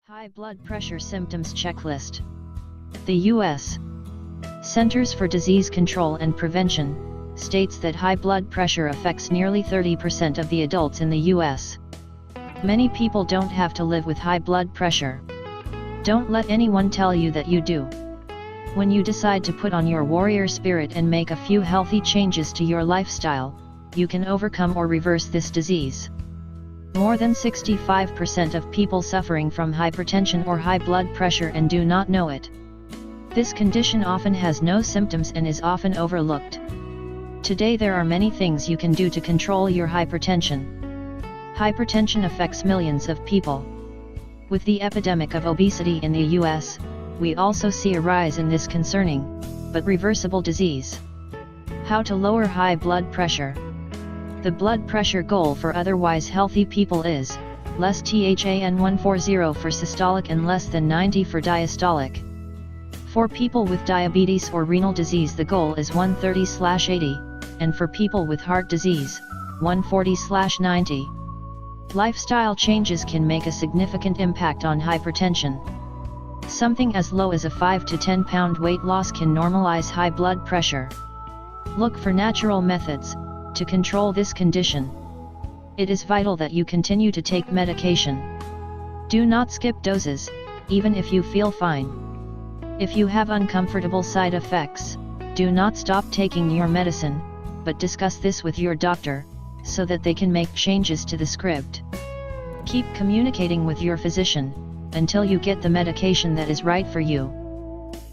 High blood pressure symptoms checklist. The U.S. Centers for Disease Control and Prevention states that high blood pressure affects nearly 30% of the adults in the U.S. Many people don't have to live with high blood pressure. Don't let anyone tell you that you do. When you decide to put on your warrior spirit and make a few healthy changes to your lifestyle, you can overcome or reverse this disease. More than 65% of people suffering from hypertension or high blood pressure and do not know it. This condition often has no symptoms and is often overlooked. Today there are many things you can do to control your hypertension. Hypertension affects millions of people. With the epidemic of obesity in the US, we also see a rise in this concerning, but reversible disease. How to lower high blood pressure. The blood pressure goal for otherwise healthy people is less than 140 for systolic and less than 90 for diastolic. For people with diabetes or renal disease the goal is 130/80, and for people with heart disease, 140/90. Lifestyle changes can make a significant impact on hypertension. Something as low as a 5 to 10 pound weight loss can normalize high blood pressure. Look for natural methods to control this condition. It is vital that you continue to take medication. Do not skip doses, even if you feel fine. If you have uncomfortable side effects, do not stop taking your medicine, but discuss this with your doctor, so that they can make changes to the script. Keep communicating with your physician, until you get the medication that is right for you.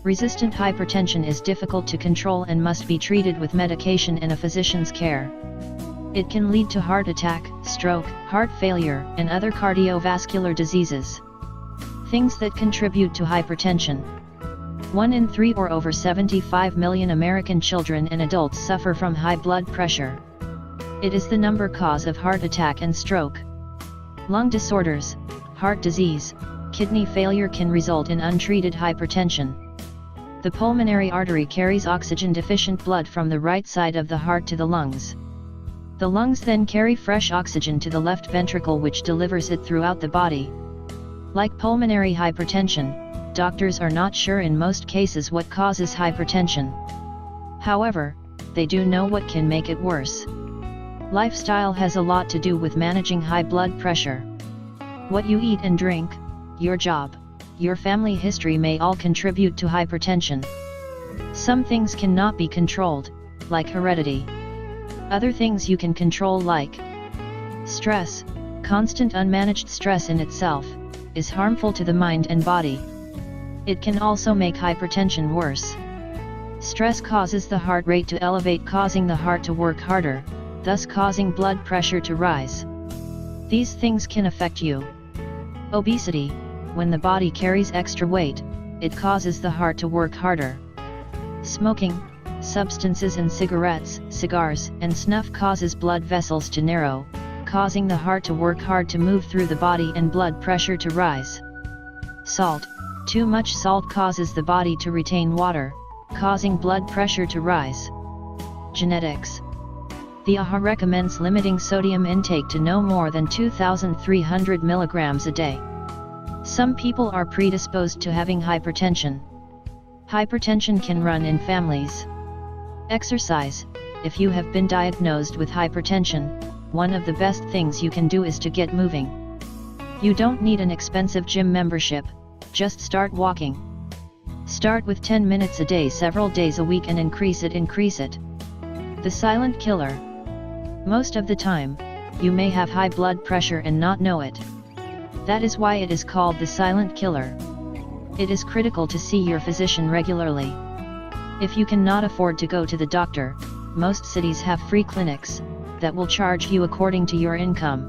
Resistant hypertension is difficult to control and must be treated with medication and a physician's care. It can lead to heart attack, stroke, heart failure, and other cardiovascular diseases. Things that contribute to hypertension. 1 in 3 or over 75 million American children and adults suffer from high blood pressure. It is the number cause of heart attack and stroke. Lung disorders, heart disease, kidney failure can result in untreated hypertension. The pulmonary artery carries oxygen-deficient blood from the right side of the heart to the lungs. The lungs then carry fresh oxygen to the left ventricle, which delivers it throughout the body. Like pulmonary hypertension, doctors are not sure in most cases what causes hypertension. However, they do know what can make it worse. Lifestyle has a lot to do with managing high blood pressure. What you eat and drink, your job, your family history may all contribute to hypertension. Some things cannot be controlled, like heredity. Other things you can control, like stress. Constant unmanaged stress in itself is harmful to the mind and body. It can also make hypertension worse. Stress causes the heart rate to elevate, causing the heart to work harder, thus causing blood pressure to rise. These things can affect you. Obesity. When the body carries extra weight, it causes the heart to work harder. Smoking, substances and cigarettes, cigars, and snuff causes blood vessels to narrow, causing the heart to work hard to move through the body and blood pressure to rise. Salt. Too much salt causes the body to retain water, causing blood pressure to rise. Genetics. The AHA recommends limiting sodium intake to no more than 2,300 milligrams a day. Some people are predisposed to having hypertension. Hypertension can run in families. Exercise. If you have been diagnosed with hypertension, one of the best things you can do is to get moving. You don't need an expensive gym membership, just start walking. Start with 10 minutes a day several days a week and increase it. The silent killer. Most of the time, you may have high blood pressure and not know it. That is why it is called the silent killer. It is critical to see your physician regularly. If you cannot afford to go to the doctor, most cities have free clinics that will charge you according to your income.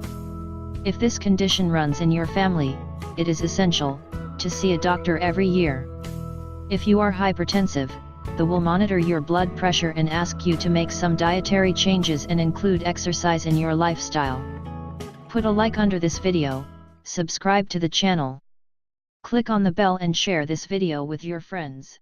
If this condition runs in your family, it is essential to see a doctor every year. If you are hypertensive, they will monitor your blood pressure and ask you to make some dietary changes and include exercise in your lifestyle. Put a like under this video. Subscribe to the channel. Click on the bell and share this video with your friends.